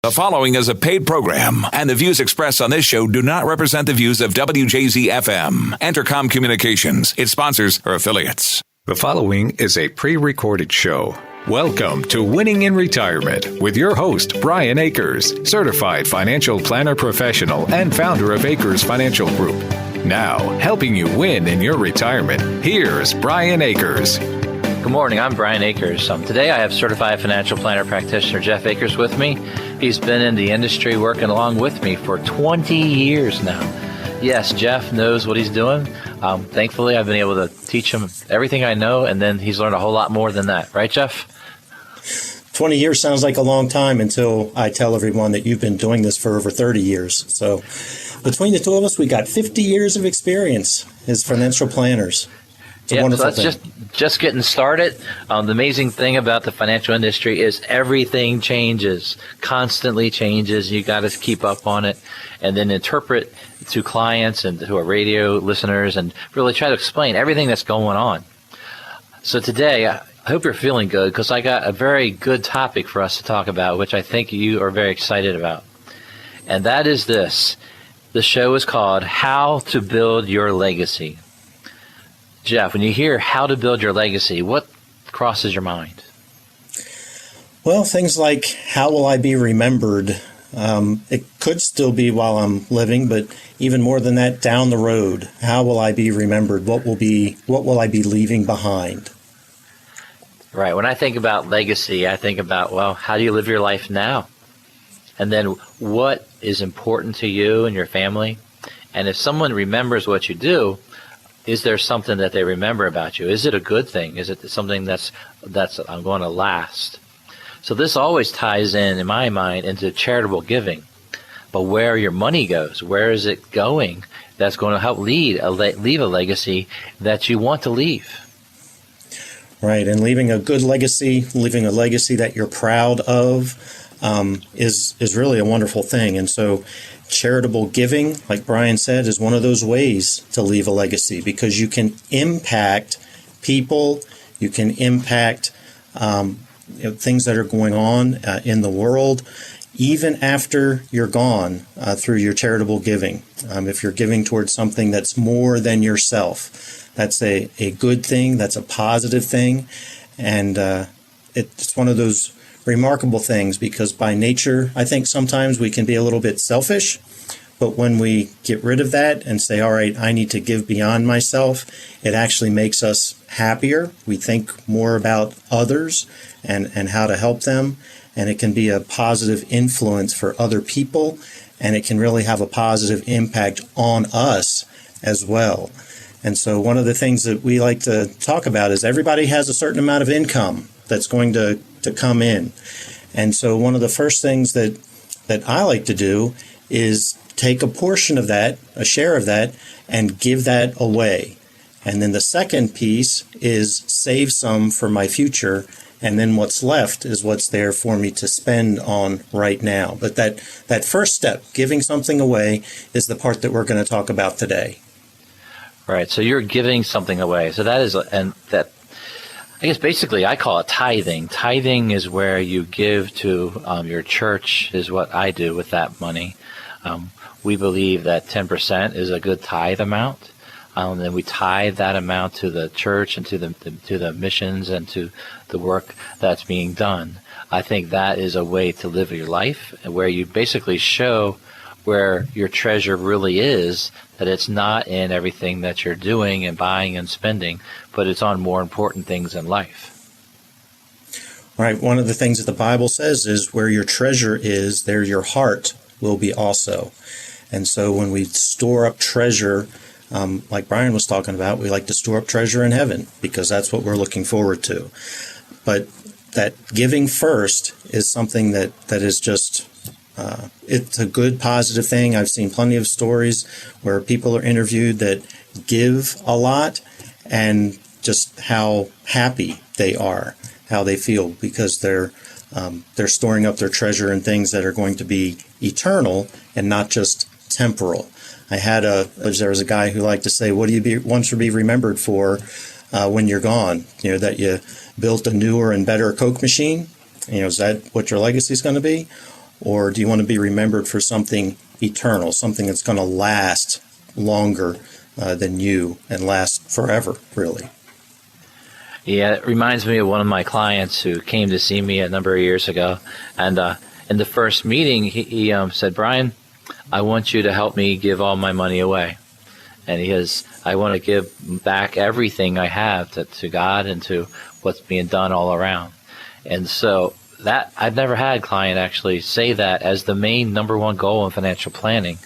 The following is a paid program, and the views expressed on this show do not represent the views of WJZ-FM, Entercom Communications, its sponsors, or affiliates. The following is a pre-recorded show. Welcome to Winning in Retirement with your host, Brian Akers, certified financial planner professional and founder of Akers Financial Group. Now, helping you win in your retirement, here's Brian Akers. Good morning, I'm Brian Akers. Today I have certified financial planner practitioner Jeff Akers with me. He's been in the industry working along with me for 20 years now. Yes, Jeff knows what he's doing. Thankfully, I've been able to teach him everything I know, and then he's learned a whole lot more than that. Right, Jeff? 20 years sounds like a long time until I tell everyone that you've been doing this for over 30 years. So between the two of us, we got 50 years of experience as financial planners. Yeah, so that's just getting started. The amazing thing about the financial industry is everything changes, constantly changes. You got to keep up on it and then interpret to clients and to our radio listeners and really try to explain everything that's going on. So today, I hope you're feeling good because I got a very good topic for us to talk about, which I think you are very excited about. And that is this. The show is called How to Build Your Legacy. Jeff, when you hear how to build your legacy, what crosses your mind? Well, things like how will I be remembered? It could still be while I'm living, but even more than that, down the road, how will I be remembered? What will I be leaving behind? Right. When I think about legacy, I think about, well, how do you live your life now? And then what is important to you and your family? And if someone remembers what you do, is there something that they remember about you? Is it a good thing? Is it something that's going to last? So this always ties in my mind, into charitable giving. But where your money goes, where is it going? That's going to help leave a legacy that you want to leave. Right, and leaving a good legacy, leaving a legacy that you're proud of, is really a wonderful thing. And so charitable giving, like Brian said, is one of those ways to leave a legacy because you can impact people, you can impact things that are going on in the world, even after you're gone through your charitable giving. If you're giving towards something that's more than yourself, that's a good thing, that's a positive thing, and it's one of those remarkable things because by nature, I think sometimes we can be a little bit selfish, but when we get rid of that and say, all right, I need to give beyond myself, it actually makes us happier. We think more about others and how to help them, and it can be a positive influence for other people, and it can really have a positive impact on us as well. And so one of the things that we like to talk about is everybody has a certain amount of income that's going to come in. And so one of the first things that I like to do is take a portion of that, a share of that, and give that away. And then the second piece is save some for my future, and then what's left is what's there for me to spend on right now. But that first step, giving something away, is the part that we're going to talk about today. Right, so you're giving something away. So that is, and that, I guess basically I call it tithing. Tithing is where you give to your church, is what I do with that money. We believe that 10% is a good tithe amount. And then we tithe that amount to the church and to the missions and to the work that's being done. I think that is a way to live your life where you basically show where your treasure really is, that it's not in everything that you're doing and buying and spending, but it's on more important things in life. Right. One of the things that the Bible says is where your treasure is, there your heart will be also. And so when we store up treasure, like Brian was talking about, we like to store up treasure in heaven because that's what we're looking forward to. But that giving first is something that is just, it's a good, positive thing. I've seen plenty of stories where people are interviewed that give a lot and just how happy they are, how they feel because they're storing up their treasure in things that are going to be eternal and not just temporal. There was a guy who liked to say, what do you want to be remembered for when you're gone? You know, that you built a newer and better Coke machine? You know, is that what your legacy is going to be? or do you want to be remembered for something eternal, something that's going to last longer than you and last forever, really? Yeah, it reminds me of one of my clients who came to see me a number of years ago. And in the first meeting, he said, "Brian, I want you to help me give all my money away." And I want to give back everything I have to God and to what's being done all around. And so that I've never had a client actually say that as the main number one goal in financial planning.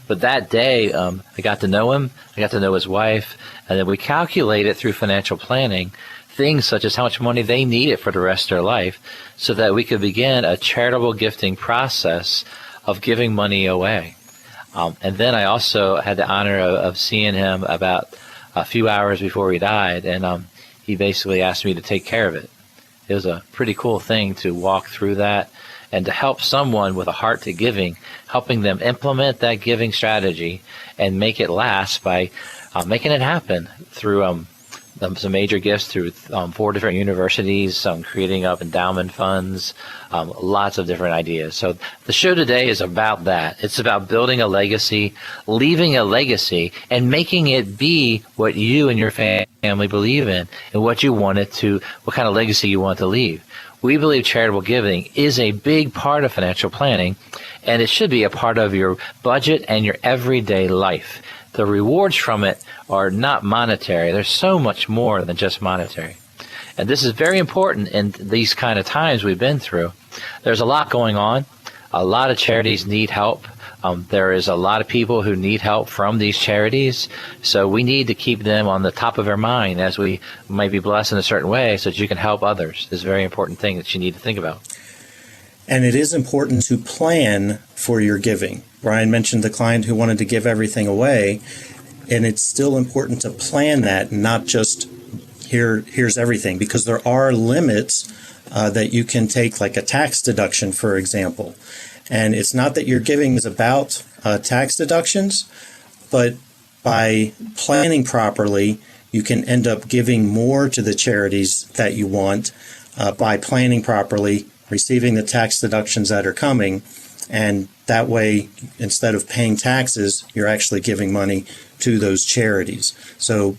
But that day, I got to know him, I got to know his wife, and then we calculated through financial planning things such as how much money they needed for the rest of their life so that we could begin a charitable gifting process of giving money away. And then I also had the honor of seeing him about a few hours before he died, and he basically asked me to take care of it. It was a pretty cool thing to walk through that and to help someone with a heart to giving, helping them implement that giving strategy and make it last by making it happen through some major gifts through 4 different universities, creating up endowment funds, lots of different ideas. So the show today is about that. It's about building a legacy, leaving a legacy, and making it be what you and your family believe in and what you want it to, what kind of legacy you want to leave. We believe charitable giving is a big part of financial planning, and it should be a part of your budget and your everyday life. The rewards from it are not monetary. There's so much more than just monetary. And this is very important in these kind of times we've been through. There's a lot going on. A lot of charities need help. There is a lot of people who need help from these charities. So we need to keep them on the top of our mind as we might be blessed in a certain way so that you can help others. This is a very important thing that you need to think about. And it is important to plan for your giving. Brian mentioned the client who wanted to give everything away, and it's still important to plan that, not just here's everything, because there are limits that you can take, like a tax deduction, for example. And it's not that your giving is about tax deductions, but by planning properly, you can end up giving more to the charities that you want by planning properly, receiving the tax deductions that are coming, and that way, instead of paying taxes, you're actually giving money to those charities. So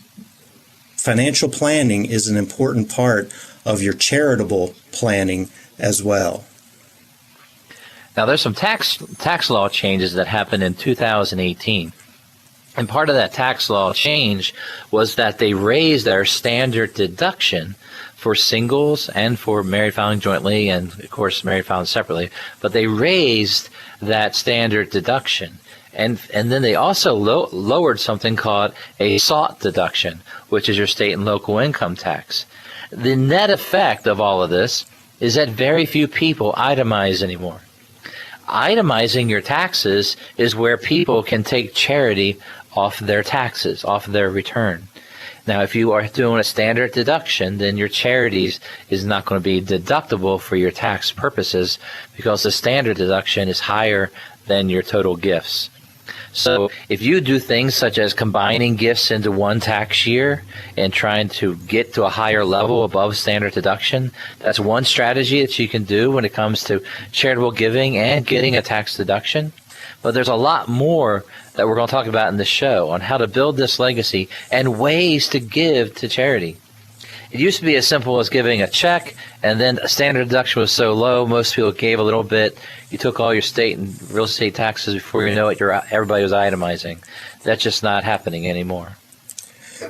financial planning is an important part of your charitable planning as well. Now, there's some tax law changes that happened in 2018. And part of that tax law change was that they raised our standard deduction for singles and for married filing jointly, and of course married filing separately, but they raised that standard deduction. And then they also lowered something called a SALT deduction, which is your state and local income tax. The net effect of all of this is that very few people itemize anymore. Itemizing your taxes is where people can take charity off their taxes, off their return. Now, if you are doing a standard deduction, then your charities is not going to be deductible for your tax purposes because the standard deduction is higher than your total gifts. So if you do things such as combining gifts into one tax year and trying to get to a higher level above standard deduction, that's one strategy that you can do when it comes to charitable giving and getting a tax deduction. But there's a lot more that we're going to talk about in this show on how to build this legacy and ways to give to charity. It used to be as simple as giving a check, and then a standard deduction was so low, most people gave a little bit. You took all your state and real estate taxes before you know it, everybody was itemizing. That's just not happening anymore.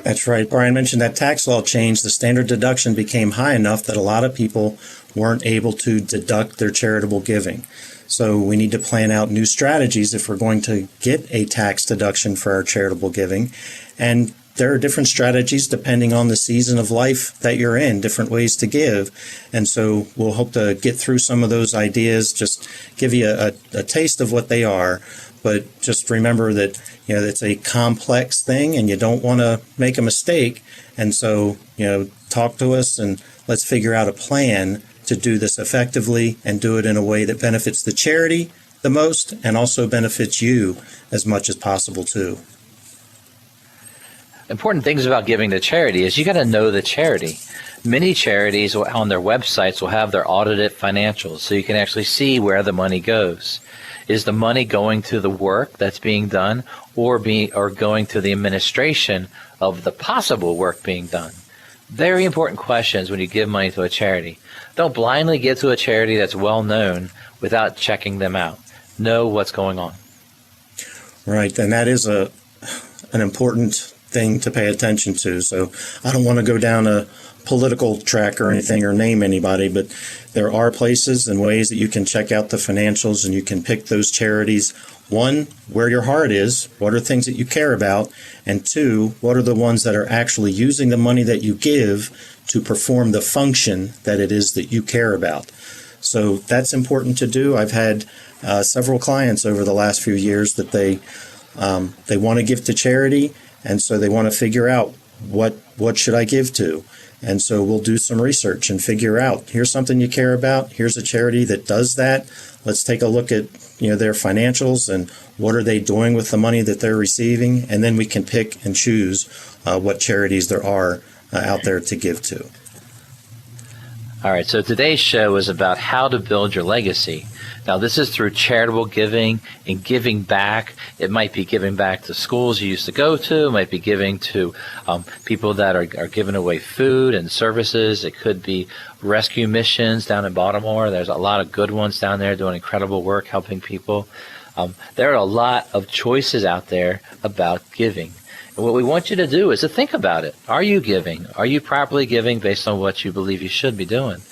That's right. Brian mentioned that tax law change. The standard deduction became high enough that a lot of people weren't able to deduct their charitable giving. So we need to plan out new strategies if we're going to get a tax deduction for our charitable giving. And there are different strategies depending on the season of life that you're in, different ways to give. And so we'll hope to get through some of those ideas, just give you a taste of what they are. But just remember that, it's a complex thing and you don't want to make a mistake. And so, talk to us and let's figure out a plan to do this effectively and do it in a way that benefits the charity the most and also benefits you as much as possible too. important things about giving to charity is you got to know the charity. Many charities on their websites will have their audited financials, so you can actually see where the money goes. Is the money going to the work that's being done or going to the administration of the possible work being done? Very important questions when you give money to a charity. Don't blindly give to a charity that's well known without checking them out. Know what's going on. Right, and that is an important thing to pay attention to. So I don't want to go down a political track or anything or name anybody, but there are places and ways that you can check out the financials and you can pick those charities. One, where your heart is, what are things that you care about, and two, what are the ones that are actually using the money that you give to perform the function that it is that you care about. So that's important to do. I've had several clients over the last few years that they want to give to charity, and so they want to figure out what should I give to. And so we'll do some research and figure out, here's something you care about, here's a charity that does that. Let's take a look at their financials and what are they doing with the money that they're receiving, and then we can pick and choose what charities there are out there to give to. All right, so today's show is about how to build your legacy. Now, this is through charitable giving and giving back. It might be giving back to schools you used to go to. It might be giving to people that are giving away food and services. It could be rescue missions down in Baltimore. There's a lot of good ones down there doing incredible work helping people. There are a lot of choices out there about giving. And what we want you to do is to think about it. Are you giving? Are you properly giving based on what you believe you should be doing?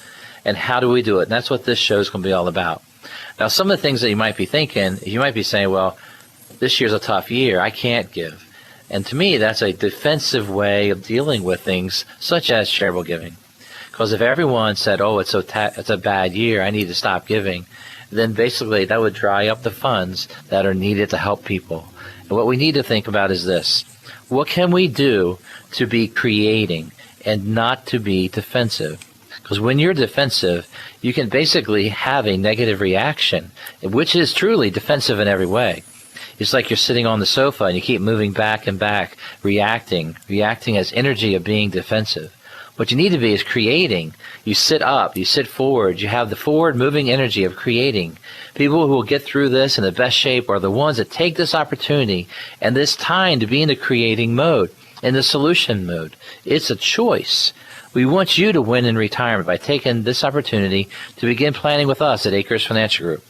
And how do we do it? And that's what this show is going to be all about. Now, some of the things that you might be thinking, you might be saying, well, this year's a tough year. I can't give. And to me, that's a defensive way of dealing with things such as charitable giving. Because if everyone said, oh, it's a bad year, I need to stop giving, then basically that would dry up the funds that are needed to help people. And what we need to think about is this. What can we do to be creating and not to be defensive? Because when you're defensive, you can basically have a negative reaction, which is truly defensive in every way. It's like you're sitting on the sofa and you keep moving back and back, reacting as energy of being defensive. What you need to be is creating. You sit up, you sit forward, you have the forward moving energy of creating. People who will get through this in the best shape are the ones that take this opportunity and this time to be in the creating mode, in the solution mode. It's a choice. We want you to win in retirement by taking this opportunity to begin planning with us at Acres Financial Group.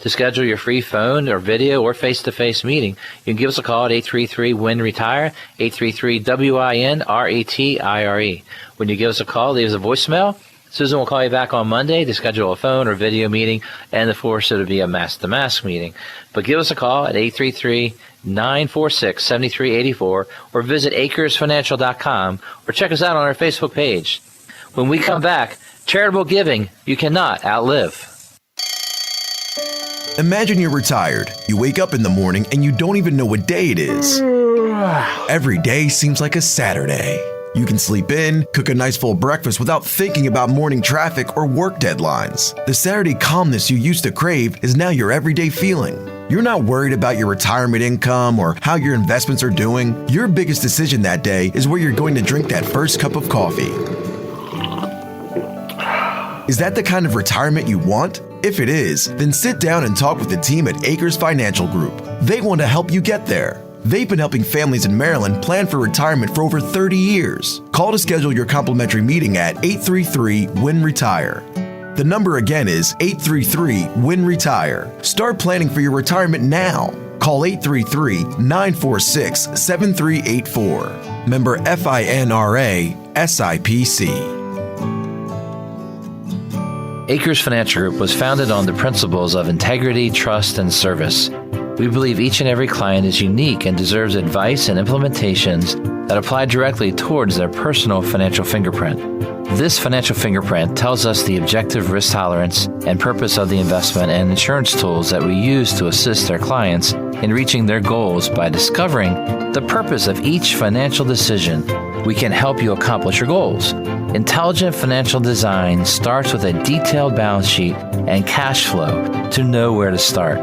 To schedule your free phone or video or face-to-face meeting, you can give us a call at 833-WIN-RETIRE, 833-WIN-RETIRE. When you give us a call, leave us a voicemail. Susan will call you back on Monday to schedule a phone or video meeting, and of course it'll be a mask-to-mask meeting. But give us a call at 833-946-7384 or visit acresfinancial.com or check us out on our Facebook page. When we come back, charitable giving you cannot outlive. Imagine you're retired. You wake up in the morning and you don't even know what day it is. Every day seems like a Saturday. You can sleep in, cook a nice full breakfast without thinking about morning traffic or work deadlines. The Saturday calmness you used to crave is now your everyday feeling. You're not worried about your retirement income or how your investments are doing. Your biggest decision that day is where you're going to drink that first cup of coffee. Is that the kind of retirement you want? If it is, then sit down and talk with the team at Acres Financial Group. They want to help you get there. They've been helping families in Maryland plan for retirement for over 30 years. Call to schedule your complimentary meeting at 833-WIN-RETIRE. The number again is 833-WIN-RETIRE. Start planning for your retirement now. Call 833-946-7384. Member FINRA SIPC. Acres Financial Group was founded on the principles of integrity, trust, and service. We believe each and every client is unique and deserves advice and implementations that apply directly towards their personal financial fingerprint. This financial fingerprint tells us the objective risk tolerance and purpose of the investment and insurance tools that we use to assist our clients in reaching their goals by discovering the purpose of each financial decision. We can help you accomplish your goals. Intelligent financial design starts with a detailed balance sheet and cash flow to know where to start.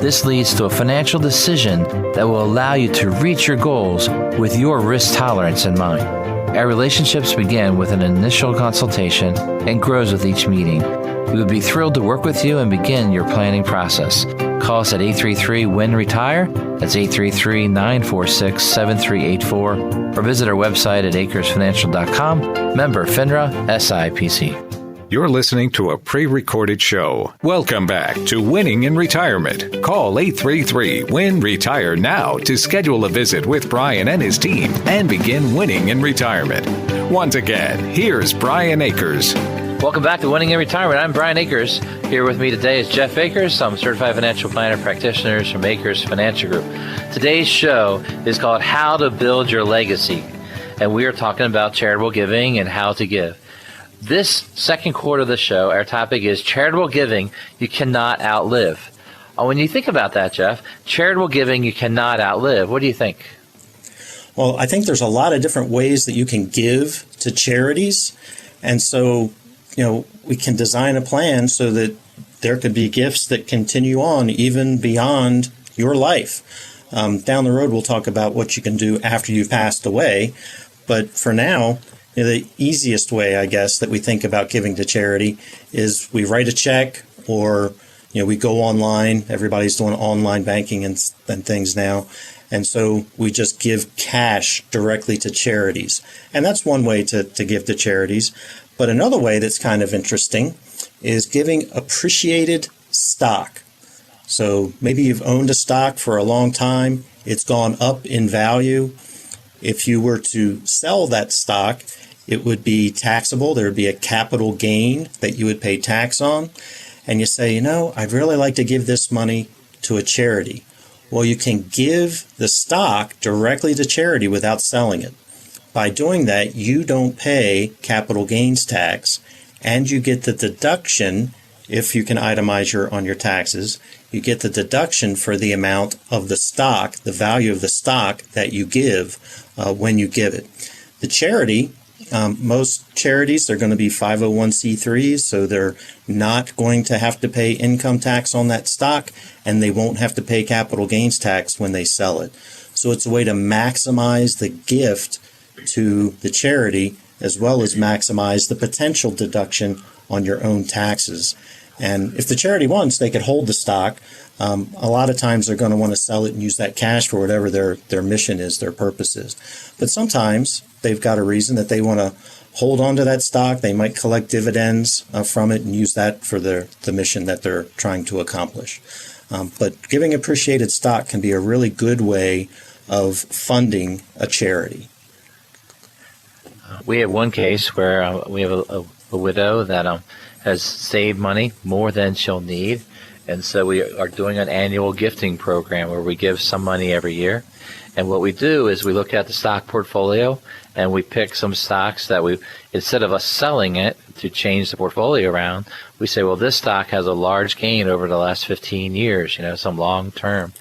This leads to a financial decision that will allow you to reach your goals with your risk tolerance in mind. Our relationships begin with an initial consultation and grows with each meeting. We would be thrilled to work with you and begin your planning process. Call us at 833-WIN-RETIRE. That's 833-946-7384. Or visit our website at acresfinancial.com. Member FINRA SIPC. You're listening to a pre-recorded show. Welcome back to Winning in Retirement. Call 833-WIN-RETIRE now to schedule a visit with Brian and his team and begin winning in retirement. Once again, here's Brian Akers. Welcome back to Winning in Retirement. I'm Brian Akers. Here with me today is Jeff Akers. I'm a certified financial planner practitioners from Akers Financial Group. Today's show is called How to Build Your Legacy, and we are talking about charitable giving and how to give. This second quarter of the show, our topic is charitable giving you cannot outlive. When you think about that, Jeff, charitable giving you cannot outlive, what do you think? Well, I think there's a lot of different ways that you can give to charities. And so, we can design a plan so that there could be gifts that continue on even beyond your life. Down the road, we'll talk about what you can do after you've passed away. But for now, the easiest way, I guess, that we think about giving to charity is we write a check or, we go online. Everybody's doing online banking and things now. And so we just give cash directly to charities. And that's one way to give to charities. But another way that's kind of interesting is giving appreciated stock. So maybe you've owned a stock for a long time. It's gone up in value. If you were to sell that stock, it would be taxable. There would be a capital gain that you would pay tax on. And you say, I'd really like to give this money to a charity. Well, you can give the stock directly to charity without selling it. By doing that, you don't pay capital gains tax, and you get the deduction, if you can itemize on your taxes, you get the deduction for the amount of the stock, the value of the stock that you give when you give it. The charity, most charities, they're going to be 501c3s, so they're not going to have to pay income tax on that stock, and they won't have to pay capital gains tax when they sell it. So it's a way to maximize the gift to the charity as well as maximize the potential deduction on your own taxes. And if the charity wants, they could hold the stock. A lot of times they're going to want to sell it and use that cash for whatever their mission is, their purpose is. But sometimes they've got a reason that they want to hold on to that stock. They might collect dividends from it and use that for the mission that they're trying to accomplish. But giving appreciated stock can be a really good way of funding a charity. We have one case where we have a widow that has saved money more than she'll need. And so we are doing an annual gifting program where we give some money every year. And what we do is we look at the stock portfolio and we pick some stocks that instead of us selling it to change the portfolio around, we say, well, this stock has a large gain over the last 15 years, some long term.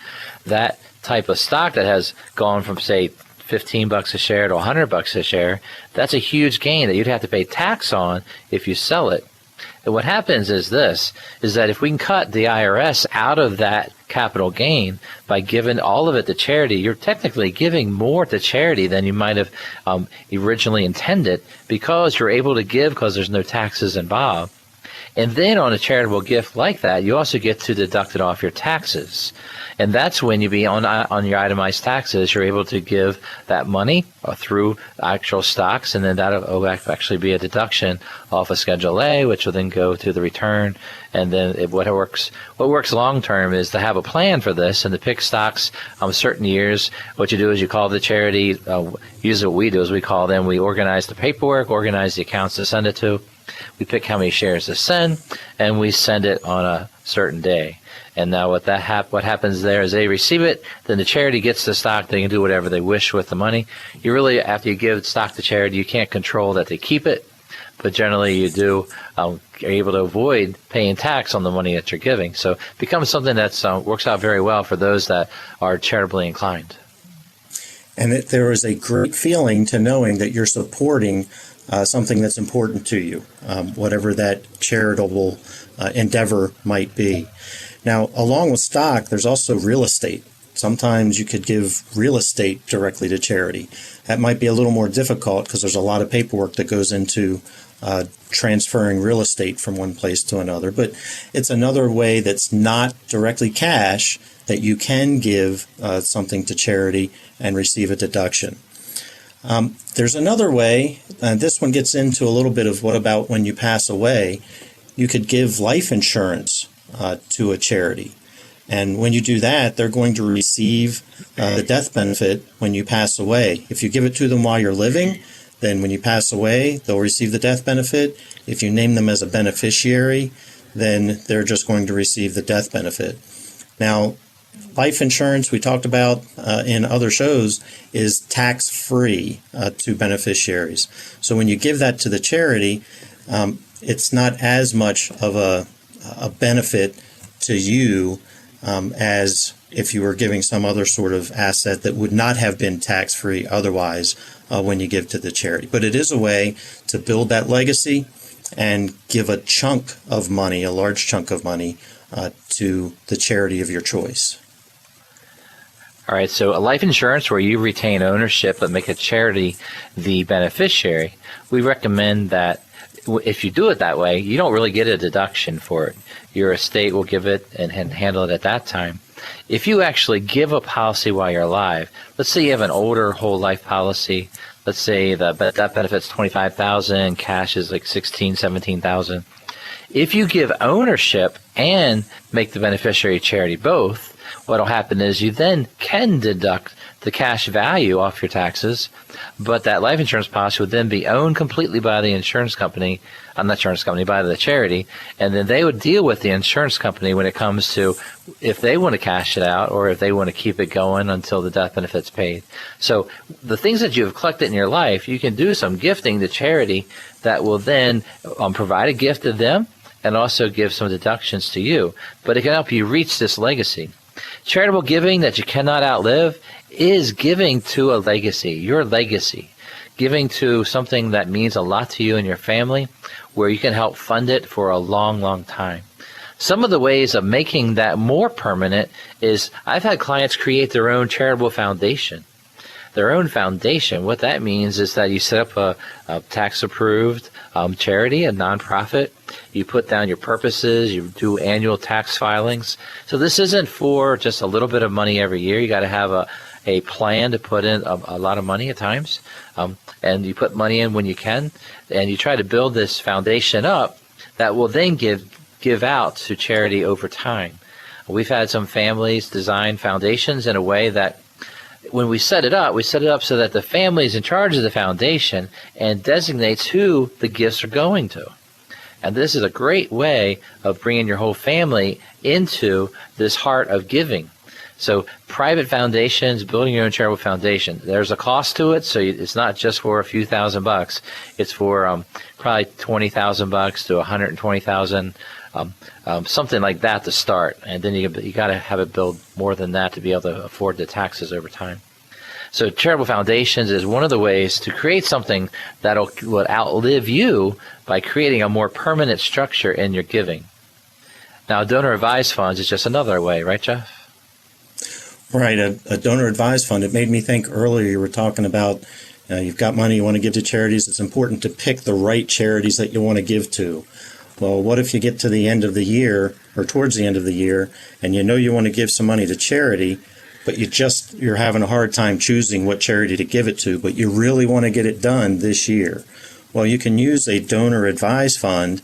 That type of stock that has gone from, say, $15 a share to $100 a share, that's a huge gain that you'd have to pay tax on if you sell it. And what happens is that if we can cut the IRS out of that capital gain by giving all of it to charity, you're technically giving more to charity than you might have originally intended because you're able to give because there's no taxes involved. And then on a charitable gift like that, you also get to deduct it off your taxes. And that's when you be on your itemized taxes, you're able to give that money through actual stocks, and then that'll actually be a deduction off of Schedule A, which will then go to the return. And then what works long term is to have a plan for this and to pick stocks certain years. What you do is you call the charity. Usually what we do is we organize the paperwork, organize the accounts to send it to. We pick how many shares to send, and we send it on a certain day. And now what happens there is they receive it, then the charity gets the stock. They can do whatever they wish with the money. You really, after you give stock to charity, you can't control that they keep it, but generally you do are able to avoid paying tax on the money that you're giving. So it becomes something that works out very well for those that are charitably inclined. And that there is a great feeling to knowing that you're supporting something that's important to you, whatever that charitable endeavor might be. Now, along with stock, there's also real estate. Sometimes you could give real estate directly to charity. That might be a little more difficult because there's a lot of paperwork that goes into transferring real estate from one place to another. But it's another way that's not directly cash that you can give something to charity and receive a deduction. There's another way, and this one gets into a little bit of what about when you pass away. You could give life insurance to a charity. And when you do that, they're going to receive the death benefit when you pass away. If you give it to them while you're living, then when you pass away, they'll receive the death benefit. If you name them as a beneficiary, then they're just going to receive the death benefit. Now, life insurance, we talked about in other shows, is tax-free to beneficiaries. So when you give that to the charity, it's not as much of a benefit to you as if you were giving some other sort of asset that would not have been tax-free otherwise when you give to the charity. But it is a way to build that legacy and give a chunk of money, a large chunk of money, to the charity of your choice. All right, so a life insurance where you retain ownership but make a charity the beneficiary, we recommend that if you do it that way, you don't really get a deduction for it. Your estate will give it and handle it at that time. If you actually give a policy while you're alive, let's say you have an older whole life policy, let's say that benefit's $25,000, cash is like $16,000, $17,000. If you give ownership and make the beneficiary charity both, what will happen is you then can deduct the cash value off your taxes, but that life insurance policy would then be owned completely by the insurance company, by the charity, and then they would deal with the insurance company when it comes to if they want to cash it out or if they want to keep it going until the death benefit's paid. So the things that you have collected in your life, you can do some gifting to charity that will then provide a gift to them and also give some deductions to you, but it can help you reach this legacy. Charitable giving that you cannot outlive is giving to a legacy, your legacy, giving to something that means a lot to you and your family, where you can help fund it for a long, long time. Some of the ways of making that more permanent is I've had clients create their own charitable foundation. Their own foundation. What that means is that you set up a tax-approved charity, a nonprofit. You put down your purposes. You do annual tax filings. So this isn't for just a little bit of money every year. You got to have a plan to put in a lot of money at times. And you put money in when you can. And you try to build this foundation up that will then give out to charity over time. We've had some families design foundations in a way that when we set it up so that the family is in charge of the foundation and designates who the gifts are going to. And this is a great way of bringing your whole family into this heart of giving. So private foundations, building your own charitable foundation, there's a cost to it. So it's not just for a few $1,000s. It's for probably $20,000 to $120,000, something like that to start. And then you got to have it build more than that to be able to afford the taxes over time. So charitable foundations is one of the ways to create something that will outlive you by creating a more permanent structure in your giving. Now, donor advised funds is just another way, right, Jeff? Right, a donor advised fund. It made me think earlier you were talking about you've got money you want to give to charities. It's important to pick the right charities that you want to give to. Well, what if you get to the end of the year or towards the end of the year and you know you want to give some money to charity, but you're having a hard time choosing what charity to give it to, but you really want to get it done this year. Well, you can use a donor advised fund,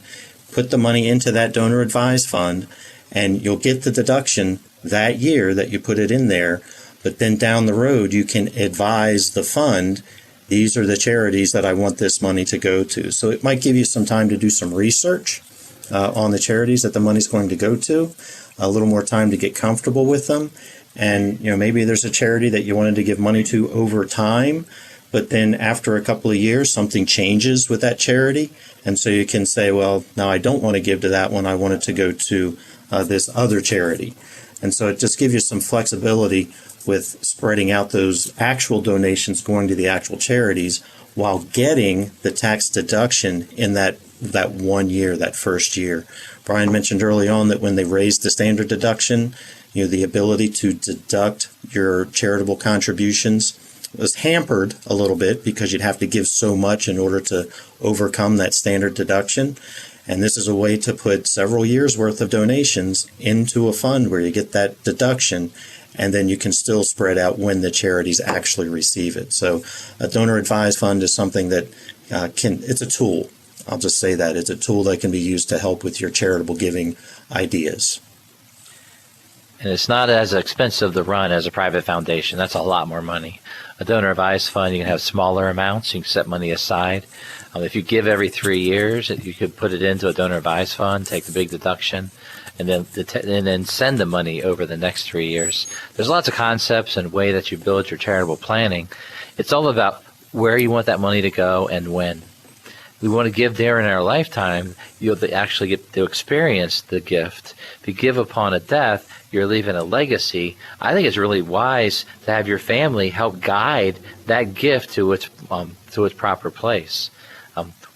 put the money into that donor advised fund, and you'll get the deduction that year that you put it in there. But then down the road, you can advise the fund, these are the charities that I want this money to go to. So it might give you some time to do some research on the charities that the money's going to go to, a little more time to get comfortable with them. And maybe there's a charity that you wanted to give money to over time, but then after a couple of years, something changes with that charity. And so you can say, well, now I don't want to give to that one. I want it to go to this other charity. And so it just gives you some flexibility with spreading out those actual donations going to the actual charities while getting the tax deduction in that that 1 year, that first year. Brian mentioned early on that when they raised the standard deduction, the ability to deduct your charitable contributions was hampered a little bit because you'd have to give so much in order to overcome that standard deduction. And this is a way to put several years' worth of donations into a fund where you get that deduction, and then you can still spread out when the charities actually receive it. So a donor advised fund is something that it's a tool. I'll just say that. It's a tool that can be used to help with your charitable giving ideas. And it's not as expensive to run as a private foundation. That's a lot more money. A donor advised fund, you can have smaller amounts. You can set money aside. If you give every 3 years, you could put it into a donor advised fund, take the big deduction, and then send the money over the next 3 years. There's lots of concepts and way that you build your charitable planning. It's all about where you want that money to go and when. We want to give there in our lifetime, you'll actually get to experience the gift. If you give upon a death, you're leaving a legacy. I think it's really wise to have your family help guide that gift to its proper place.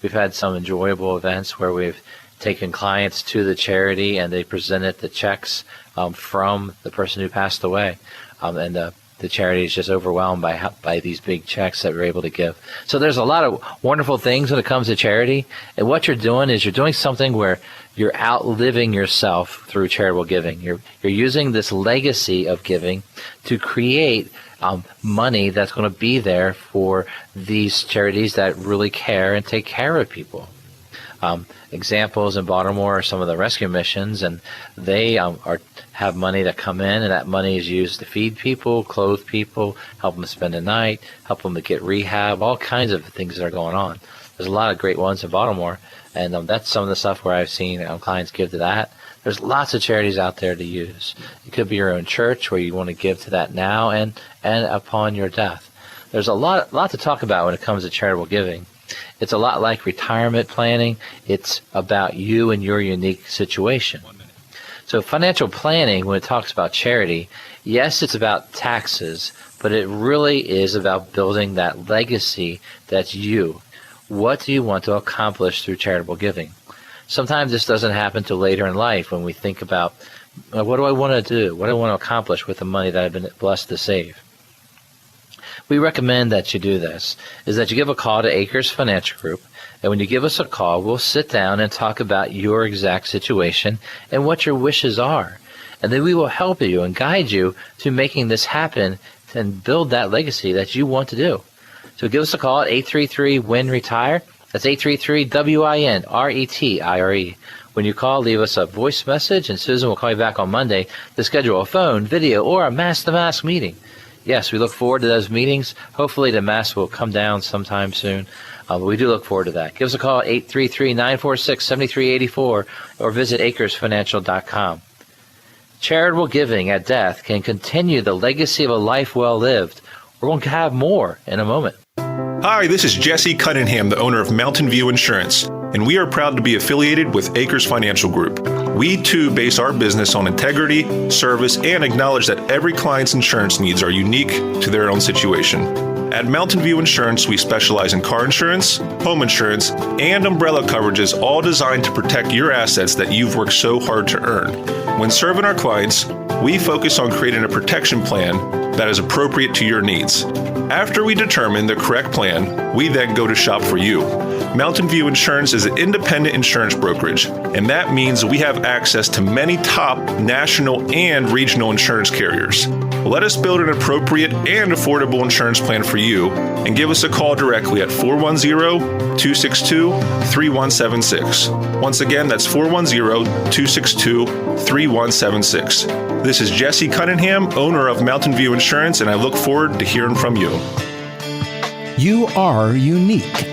We've had some enjoyable events where we've taken clients to the charity and they presented the checks from the person who passed away. And the charity is just overwhelmed by these big checks that we're able to give. So there's a lot of wonderful things when it comes to charity. And what you're doing is you're doing something where you're outliving yourself through charitable giving. You're using this legacy of giving to create money that's going to be there for these charities that really care and take care of people. Examples in Baltimore are some of the rescue missions, and they have money that come in, and that money is used to feed people, clothe people, help them spend the night, help them to get rehab, all kinds of things that are going on. There's a lot of great ones in Baltimore, and that's some of the stuff where I've seen clients give to that. There's lots of charities out there to use. It could be your own church where you want to give to that now and upon your death. There's a lot to talk about when it comes to charitable giving. It's a lot like retirement planning. It's about you and your unique situation. So financial planning, when it talks about charity, yes, it's about taxes, but it really is about building that legacy that's you. What do you want to accomplish through charitable giving? Sometimes this doesn't happen till later in life when we think about, what do I want to do? What do I want to accomplish with the money that I've been blessed to save? We recommend that you do this, is that you give a call to Acres Financial Group, and when you give us a call, we'll sit down and talk about your exact situation and what your wishes are. And then we will help you and guide you to making this happen and build that legacy that you want to do. So give us a call at 833-WIN-RETIRE. That's 833-WIN-RETIRE. When you call, leave us a voice message, and Susan will call you back on Monday to schedule a phone, video, or a mass-to-mass meeting. Yes, we look forward to those meetings. Hopefully the mass will come down sometime soon. But we do look forward to that. Give us a call at 833-946-7384 or visit acresfinancial.com. Charitable giving at death can continue the legacy of a life well lived. We're going to have more in a moment. Hi, this is Jesse Cunningham, the owner of Mountain View Insurance, and we are proud to be affiliated with Acres Financial Group. We, too, base our business on integrity, service, and acknowledge that every client's insurance needs are unique to their own situation. At Mountain View Insurance, we specialize in car insurance, home insurance, and umbrella coverages, all designed to protect your assets that you've worked so hard to earn. When serving our clients, we focus on creating a protection plan that is appropriate to your needs. After we determine the correct plan, we then go to shop for you. Mountain View Insurance is an independent insurance brokerage, and that means we have access to many top national and regional insurance carriers. Let us build an appropriate and affordable insurance plan for you, and give us a call directly at 410-262-3176. Once again, that's 410-262-3176. This is Jesse Cunningham, owner of Mountain View Insurance, and I look forward to hearing from you. You are unique.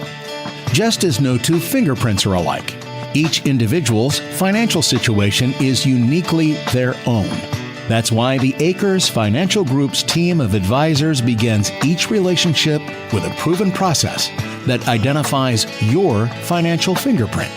Just as no two fingerprints are alike, each individual's financial situation is uniquely their own. That's why the Acres Financial Group's team of advisors begins each relationship with a proven process that identifies your financial fingerprint.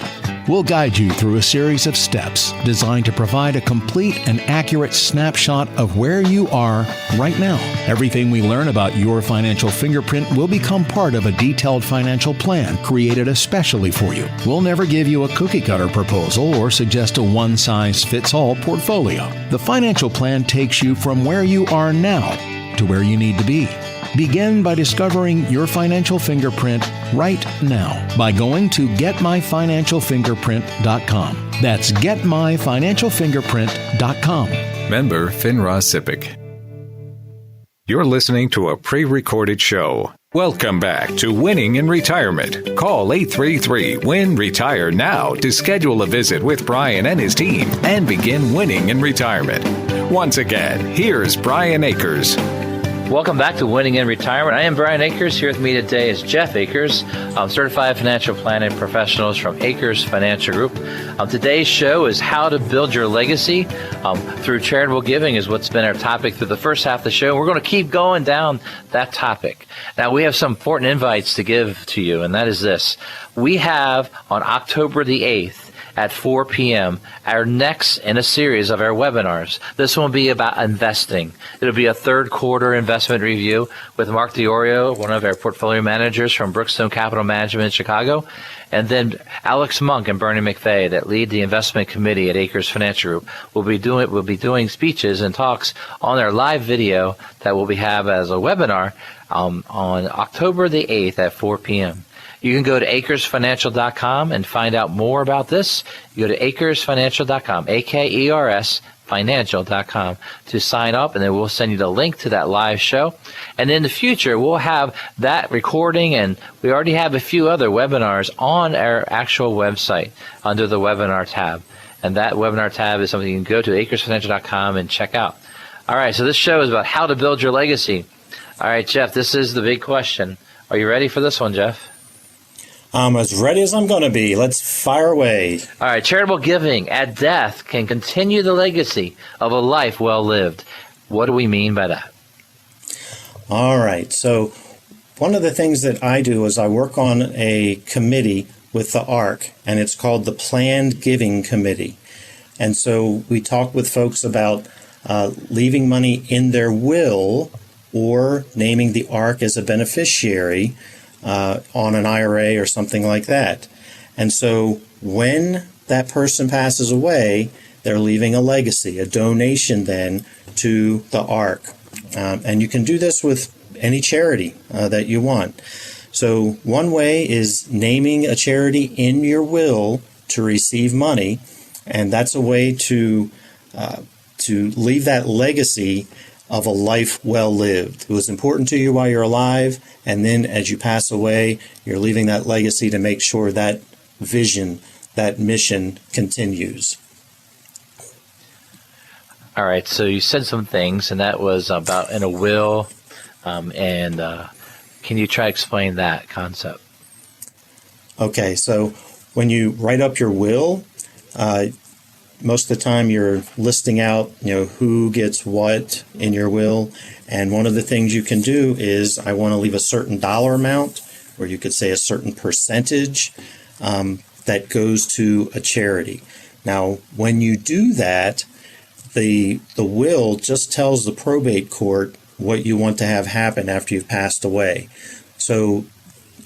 We'll guide you through a series of steps designed to provide a complete and accurate snapshot of where you are right now. Everything we learn about your financial fingerprint will become part of a detailed financial plan created especially for you. We'll never give you a cookie-cutter proposal or suggest a one-size-fits-all portfolio. The financial plan takes you from where you are now to where you need to be. Begin by discovering your financial fingerprint right now by going to getmyfinancialfingerprint.com. That's getmyfinancialfingerprint.com. Member FINRA SIPC. You're listening to a pre-recorded show. Welcome back to Winning in Retirement. Call 833-WIN-RETIRE now to schedule a visit with Brian and his team and begin winning in retirement. Once again, here's Brian Akers. Welcome back to Winning in Retirement. I am Brian Akers. Here with me today is Jeff Akers, certified financial planning professionals from Akers Financial Group. Today's show is how to build your legacy through charitable giving is what's been our topic through the first half of the show. We're going to keep going down that topic. Now, we have some important invites to give to you, and that is this. We have on October the 8th, at 4 p.m., our next in a series of our webinars. This one will be about investing. It'll be a third quarter investment review with Mark DiOrio, one of our portfolio managers from Brookstone Capital Management in Chicago, and then Alex Monk and Bernie McVeigh that lead the investment committee at Akers Financial Group. We'll be doing speeches and talks on our live video that we'll have as a webinar on October the 8th at 4 p.m. You can go to AkersFinancial.com and find out more about this. You go to AkersFinancial.com, AKERS Financial.com to sign up, and then we'll send you the link to that live show. And in the future, we'll have that recording, and we already have a few other webinars on our actual website under the webinar tab. And that webinar tab is something you can go to AkersFinancial.com and check out. All right, so this show is about how to build your legacy. All right, Jeff, this is the big question. Are you ready for this one, Jeff? I'm as ready as I'm going to be. Let's fire away. All right. Charitable giving at death can continue the legacy of a life well lived. What do we mean by that? All right. So one of the things that I do is I work on a committee with the ARC, and it's called the Planned Giving Committee. And so we talk with folks about leaving money in their will or naming the ARC as a beneficiary on an IRA or something like that. And so when that person passes away, they're leaving a legacy, a donation then to the ARC. And you can do this with any charity that you want. So one way is naming a charity in your will to receive money, and that's a way to leave that legacy of a life well lived. It was important to you while you're alive, and then as you pass away, you're leaving that legacy to make sure that vision, that mission continues. All right, so you said some things, and that was about in a will, and can you try to explain that concept? Okay, so when you write up your will, most of the time you're listing out, who gets what in your will. And one of the things you can do is I want to leave a certain dollar amount, or you could say a certain percentage that goes to a charity. Now, when you do that, the will just tells the probate court what you want to have happen after you've passed away. So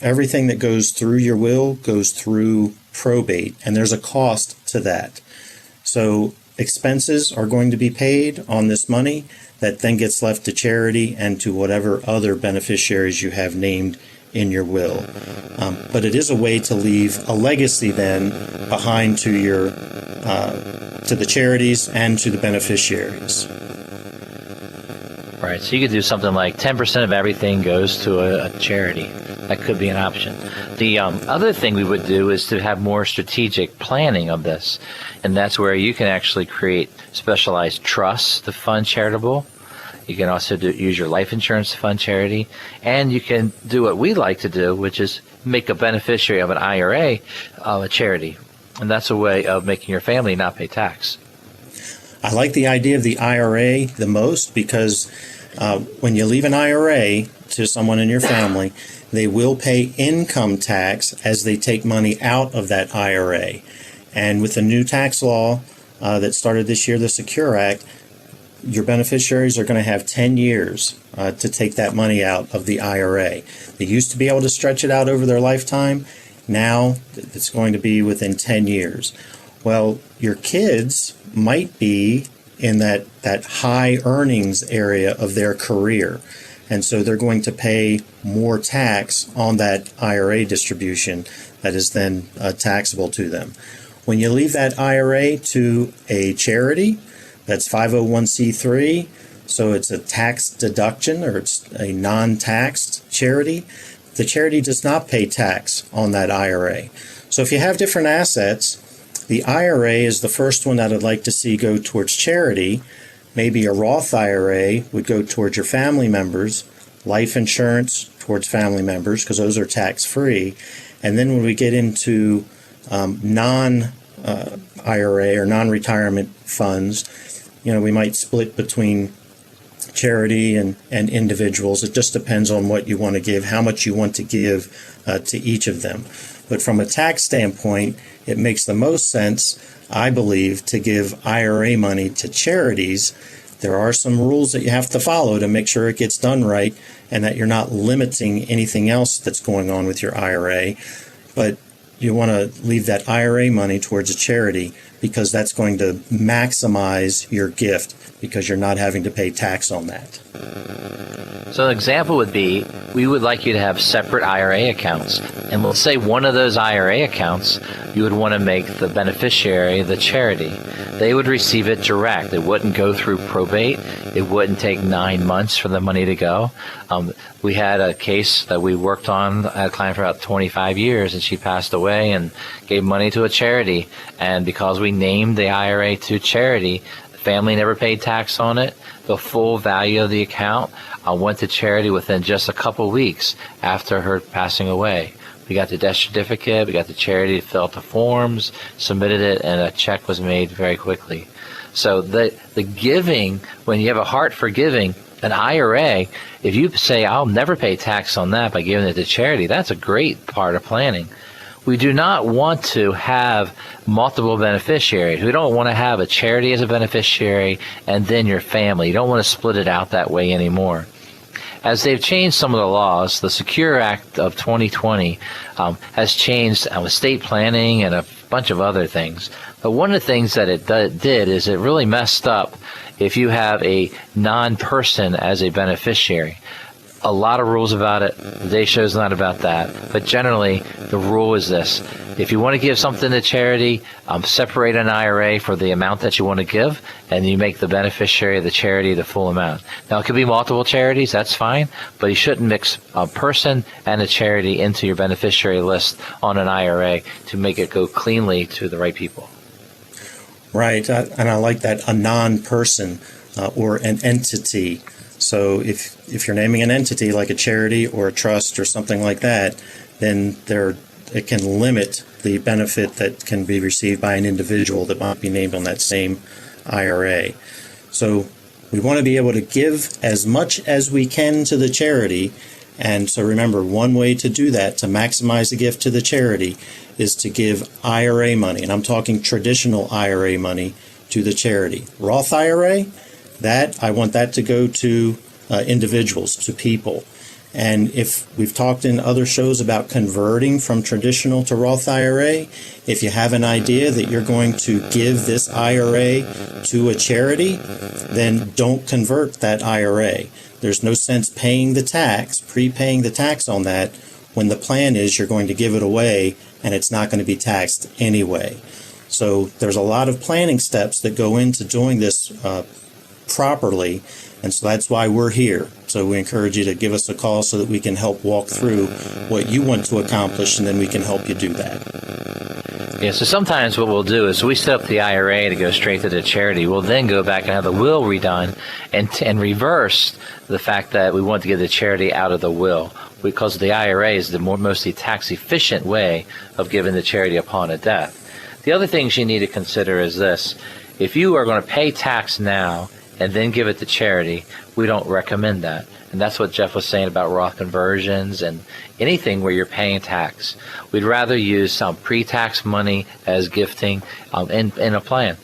everything that goes through your will goes through probate, and there's a cost to that. So expenses are going to be paid on this money that then gets left to charity and to whatever other beneficiaries you have named in your will. But it is a way to leave a legacy then behind to the charities and to the beneficiaries. Right, so you could do something like 10% of everything goes to a charity. That could be an option. The other thing we would do is to have more strategic planning of this, and that's where you can actually create specialized trusts to fund charitable. You can also use your life insurance to fund charity, and you can do what we like to do, which is make a beneficiary of an IRA of a charity, and that's a way of making your family not pay tax. I like the idea of the IRA the most because when you leave an IRA to someone in your family, they will pay income tax as they take money out of that IRA. And with the new tax law that started this year, the Secure Act, your beneficiaries are going to have 10 years to take that money out of the IRA. They used to be able to stretch it out over their lifetime. Now it's going to be within 10 years. Well, your kids might be in that high earnings area of their career. And so they're going to pay more tax on that IRA distribution that is then taxable to them. When you leave that IRA to a charity, that's 501c3, so it's a tax deduction or it's a non-taxed charity, the charity does not pay tax on that IRA. So if you have different assets, the IRA is the first one that I'd like to see go towards charity. Maybe a Roth IRA would go towards your family members, life insurance towards family members because those are tax-free. And then when we get into non-IRA or non-retirement funds, we might split between charity and individuals. It just depends on what you want to give, how much you want to give to each of them. But from a tax standpoint, it makes the most sense, I believe, to give IRA money to charities. There are some rules that you have to follow to make sure it gets done right and that you're not limiting anything else that's going on with your IRA. But you want to leave that IRA money towards a charity because that's going to maximize your gift because you're not having to pay tax on that. So an example would be, we would like you to have separate IRA accounts. And let's say one of those IRA accounts, you would want to make the beneficiary the charity. They would receive it direct. It wouldn't go through probate. It wouldn't take 9 months for the money to go. We had a case that we worked on, I had a client for about 25 years, and she passed away and gave money to a charity. And because we named the IRA to charity, the family never paid tax on it. The full value of the account went to charity within just a couple weeks after her passing away. We got the death certificate, we got the charity to fill out the forms, submitted it, and a check was made very quickly. So the giving, when you have a heart for giving, an IRA, if you say, I'll never pay tax on that by giving it to charity, that's a great part of planning. We do not want to have multiple beneficiaries. We don't want to have a charity as a beneficiary and then your family. You don't want to split it out that way anymore. As they've changed some of the laws, the Secure Act of 2020 has changed estate planning and a bunch of other things. But one of the things that it did is it really messed up if you have a non-person as a beneficiary. A lot of rules about it. Today's show is not about that. But generally, the rule is this. If you want to give something to charity, separate an IRA for the amount that you want to give, and you make the beneficiary of the charity the full amount. Now, it could be multiple charities. That's fine. But you shouldn't mix a person and a charity into your beneficiary list on an IRA to make it go cleanly to the right people. Right. And I like that, a non-person or an entity. So if you're naming an entity like a charity or a trust or something like that, then it can limit the benefit that can be received by an individual that might be named on that same IRA. So we want to be able to give as much as we can to the charity. And so remember, one way to do that, to maximize the gift to the charity, is to give IRA money. And I'm talking traditional IRA money to the charity. Roth IRA, I want that to go to individuals, to people. And if we've talked in other shows about converting from traditional to Roth IRA, if you have an idea that you're going to give this IRA to a charity, then don't convert that IRA. There's no sense paying the tax, prepaying the tax on that, when the plan is you're going to give it away and it's not going to be taxed anyway. So there's a lot of planning steps that go into doing this properly, and so that's why we're here. So we encourage you to give us a call so that we can help walk through what you want to accomplish, and then we can help you do that. Yeah, so sometimes what we'll do is we set up the IRA to go straight to the charity. We'll then go back and have the will redone and reverse the fact that we want to get the charity out of the will, because the IRA is the mostly tax-efficient way of giving the charity upon a death. The other things you need to consider is this. If you are going to pay tax now and then give it to charity, we don't recommend that. And that's what Jeff was saying about Roth conversions and anything where you're paying tax. We'd rather use some pre-tax money as gifting in a plan.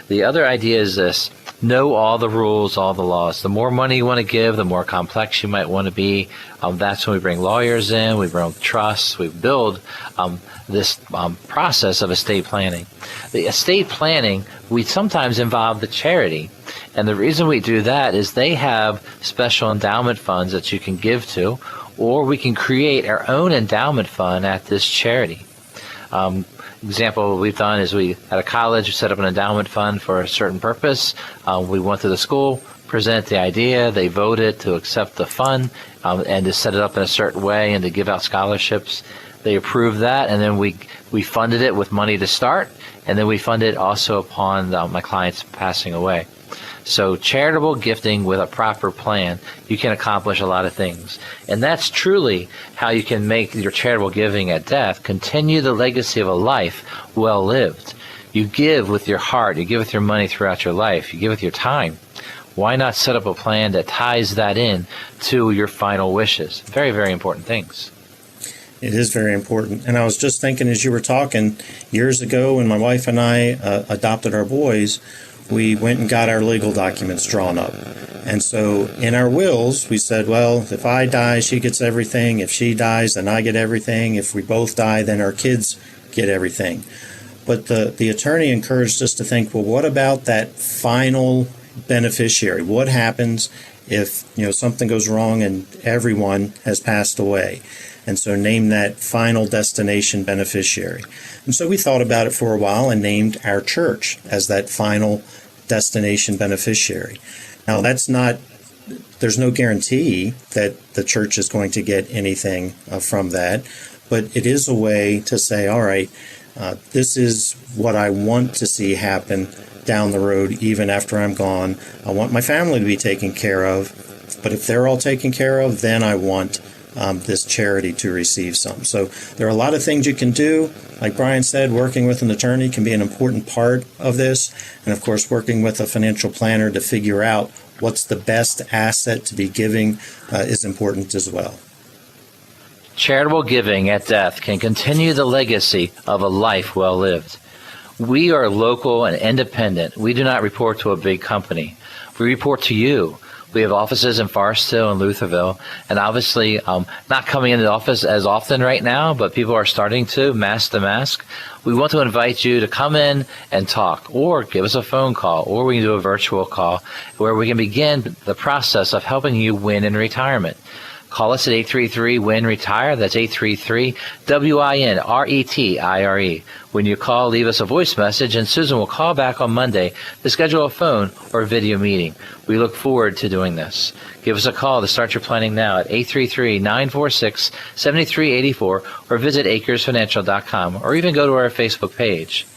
The other idea is this: know all the rules, all the laws. The more money you want to give, the more complex you might want to be. That's when we bring lawyers in, we bring trusts, we build this process of estate planning. The estate planning, we sometimes involve the charity. And the reason we do that is they have special endowment funds that you can give to, or we can create our own endowment fund at this charity. Example we've done is we, at a college, set up an endowment fund for a certain purpose. We went to the school, presented the idea, they voted to accept the fund and to set it up in a certain way and to give out scholarships. They approved that, and then we funded it with money to start, and then we funded it also upon my clients passing away. So charitable gifting with a proper plan, you can accomplish a lot of things. And that's truly how you can make your charitable giving at death continue the legacy of a life well lived. You give with your heart, you give with your money throughout your life, you give with your time. Why not set up a plan that ties that in to your final wishes? Very, very important things. It is very important. And I was just thinking as you were talking, years ago when my wife and I adopted our boys, we went and got our legal documents drawn up. And so in our wills, we said, well, if I die, she gets everything. If she dies, then I get everything. If we both die, then our kids get everything. But the attorney encouraged us to think, well, what about that final beneficiary? What happens if something goes wrong and everyone has passed away? And so name that final destination beneficiary. And so we thought about it for a while and named our church as that final destination beneficiary. Now there's no guarantee that the church is going to get anything from that, but it is a way to say, all right, this is what I want to see happen down the road, even after I'm gone. I want my family to be taken care of, but if they're all taken care of, then I want this charity to receive some. So there are a lot of things you can do. Like Brian said, working with an attorney can be an important part of this. And of course, working with a financial planner to figure out what's the best asset to be giving is important as well. Charitable giving at death can continue the legacy of a life well lived. We are local and independent. We do not report to a big company. We report to you. We have offices in Forest Hill and Lutherville, and obviously not coming into the office as often right now, but people are starting to, mask to mask. We want to invite you to come in and talk, or give us a phone call, or we can do a virtual call where we can begin the process of helping you win in retirement. Call us at 833-WIN-RETIRE. That's 833-WIN-RETIRE. When you call, leave us a voice message, and Susan will call back on Monday to schedule a phone or video meeting. We look forward to doing this. Give us a call to start your planning now at 833-946-7384 or visit acresfinancial.com or even go to our Facebook page.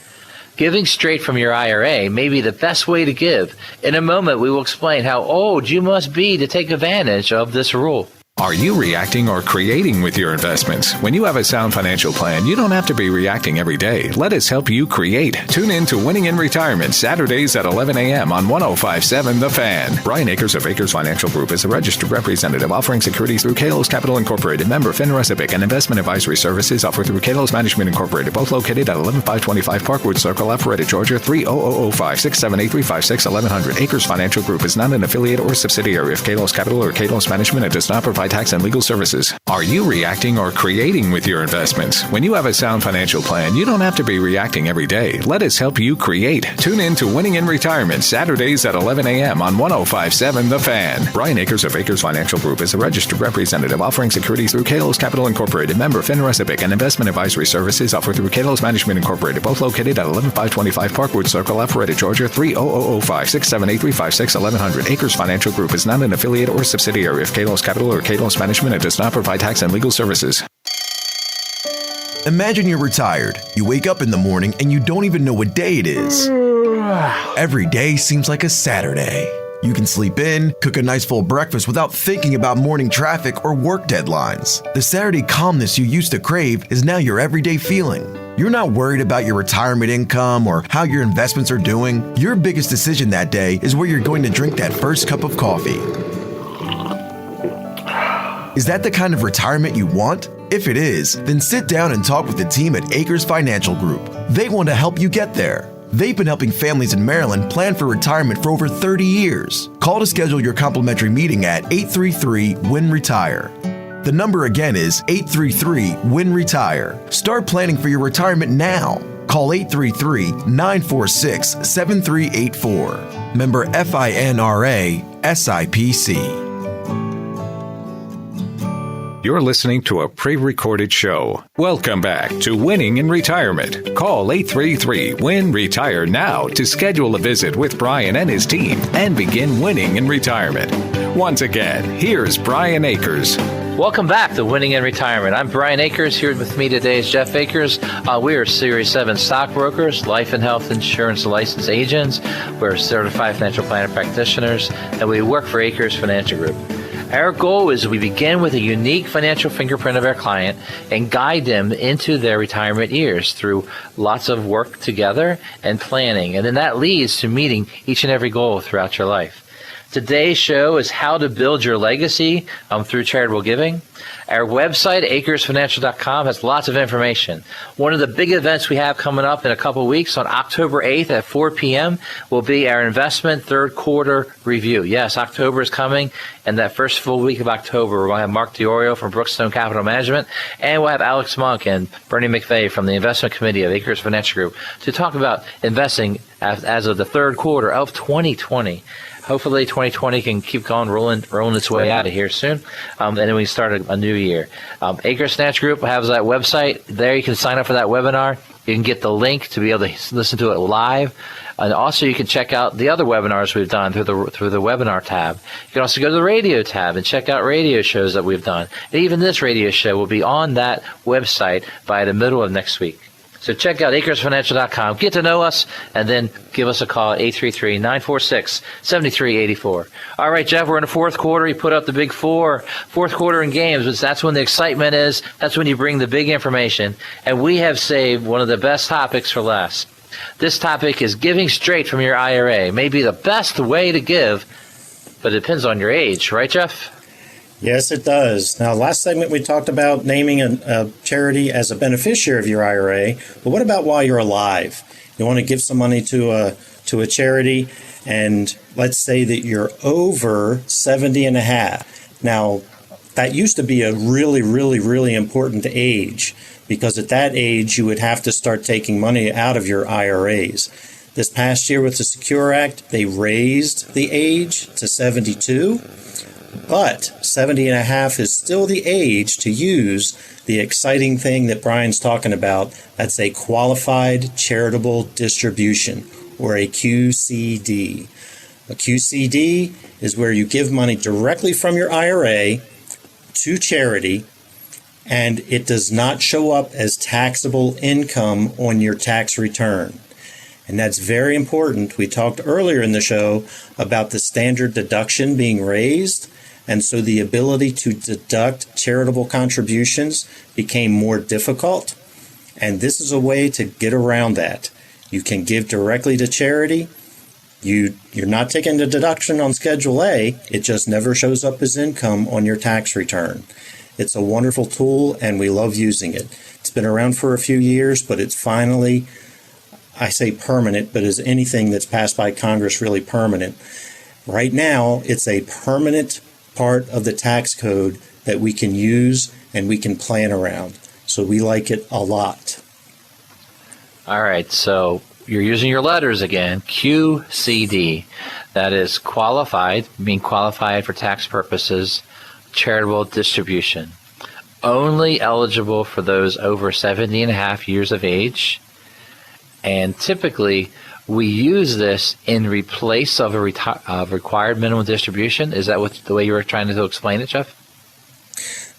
Giving straight from your IRA may be the best way to give. In a moment, we will explain how old you must be to take advantage of this rule. Are you reacting or creating with your investments? When you have a sound financial plan, you don't have to be reacting every day. Let us help you create. Tune in to Winning in Retirement, Saturdays at 11 a.m. on 105.7 The Fan. Brian Akers of Akers Financial Group is a registered representative offering securities through Kalos Capital Incorporated, member FINRA SIPC, and investment advisory services offered through Kalos Management Incorporated, both located at 11525 Parkwood Circle, Alpharetta, Georgia, 30005 678 1100. Akers Financial Group is not an affiliate or subsidiary of Kalos Capital or Kalos Management and does not provide tax and legal services. Are you reacting or creating with your investments? When you have a sound financial plan, you don't have to be reacting every day. Let us help you create. Tune in to Winning in Retirement, Saturdays at 11 a.m. on 105.7 The Fan. Brian Akers of Akers Financial Group is a registered representative offering securities through Kalos Capital Incorporated, member FINRA SIPC, and investment advisory services offered through Kalos Management Incorporated, both located at 11525 Parkwood Circle, Alpharetta, Georgia, 30005 678 1100. Akers Financial Group is not an affiliate or subsidiary of Kalos Capital or Kalos Management and does not provide tax and legal services. Imagine you're retired. You wake up in the morning and you don't even know what day it is. Every day seems like a Saturday. You can sleep in, cook a nice full breakfast without thinking about morning traffic or work deadlines. The Saturday calmness you used to crave is now your everyday feeling. You're not worried about your retirement income or how your investments are doing. Your biggest decision that day is where you're going to drink that first cup of coffee. Is that the kind of retirement you want? If it is, then sit down and talk with the team at Acres Financial Group. They want to help you get there. They've been helping families in Maryland plan for retirement for over 30 years. Call to schedule your complimentary meeting at 833-WIN-RETIRE. The number again is 833-WIN-RETIRE. Start planning for your retirement now. Call 833-946-7384. Member FINRA SIPC. You're listening to a pre-recorded show. Welcome back to Winning in Retirement. Call 833-WIN-RETIRE now to schedule a visit with Brian and his team and begin winning in retirement. Once again, here's Brian Akers. Welcome back to Winning in Retirement. I'm Brian Akers. Here with me today is Jeff Akers. We are Series 7 stockbrokers, life and health insurance licensed agents. We're certified financial planner practitioners, and we work for Akers Financial Group. Our goal is we begin with a unique financial fingerprint of our client and guide them into their retirement years through lots of work together and planning. And then that leads to meeting each and every goal throughout your life. Today's show is how to build your legacy through charitable giving. Our website, acresfinancial.com, has lots of information. One of the big events we have coming up in a couple of weeks on October 8th at 4 p.m. will be our investment third quarter review. Yes, October is coming, and that first full week of October, we're going to have Mark DiOrio from Brookstone Capital Management, and we'll have Alex Monk and Bernie McVeigh from the Investment Committee of Acres Financial Group to talk about investing as of the third quarter of 2020. Hopefully 2020 can keep going, rolling its way out of here soon, and then we start a new year. Acres Financial Group has that website. There you can sign up for that webinar. You can get the link to be able to listen to it live. And also you can check out the other webinars we've done through the webinar tab. You can also go to the radio tab and check out radio shows that we've done. And even this radio show will be on that website by the middle of next week. So check out acresfinancial.com, get to know us, and then give us a call at 833-946-7384. All right, Jeff, we're in the fourth quarter. You put up the big fourth quarter in games. That's when the excitement is. That's when you bring the big information. And we have saved one of the best topics for last. This topic is giving straight from your IRA. Maybe the best way to give, but it depends on your age. Right, Jeff? Yes, it does. Now, last segment we talked about naming a charity as a beneficiary of your IRA, but what about while you're alive? You want to give some money to a charity, and let's say that you're over 70 and a half. Now, that used to be a really, really, really important age, because at that age you would have to start taking money out of your IRAs. This past year with the Secure Act, they raised the age to 72. But 70 and a half is still the age to use the exciting thing that Brian's talking about. That's a qualified charitable distribution, or a QCD. A QCD is where you give money directly from your IRA to charity, and it does not show up as taxable income on your tax return. And that's very important. We talked earlier in the show about the standard deduction being raised. And so the ability to deduct charitable contributions became more difficult. And this is a way to get around that. You can give directly to charity. You're not taking the deduction on Schedule A. It just never shows up as income on your tax return. It's a wonderful tool, and we love using it. It's been around for a few years, but it's finally, I say permanent, but is anything that's passed by Congress really permanent? Right now, it's a permanent part of the tax code that we can use and we can plan around. So we like it a lot. All right, so you're using your letters again. QCD. That is qualified for tax purposes, charitable distribution. Only eligible for those over 70 and a half years of age. And typically, we use this in replace of a required minimum distribution. Is that the way you were trying to explain it, Jeff?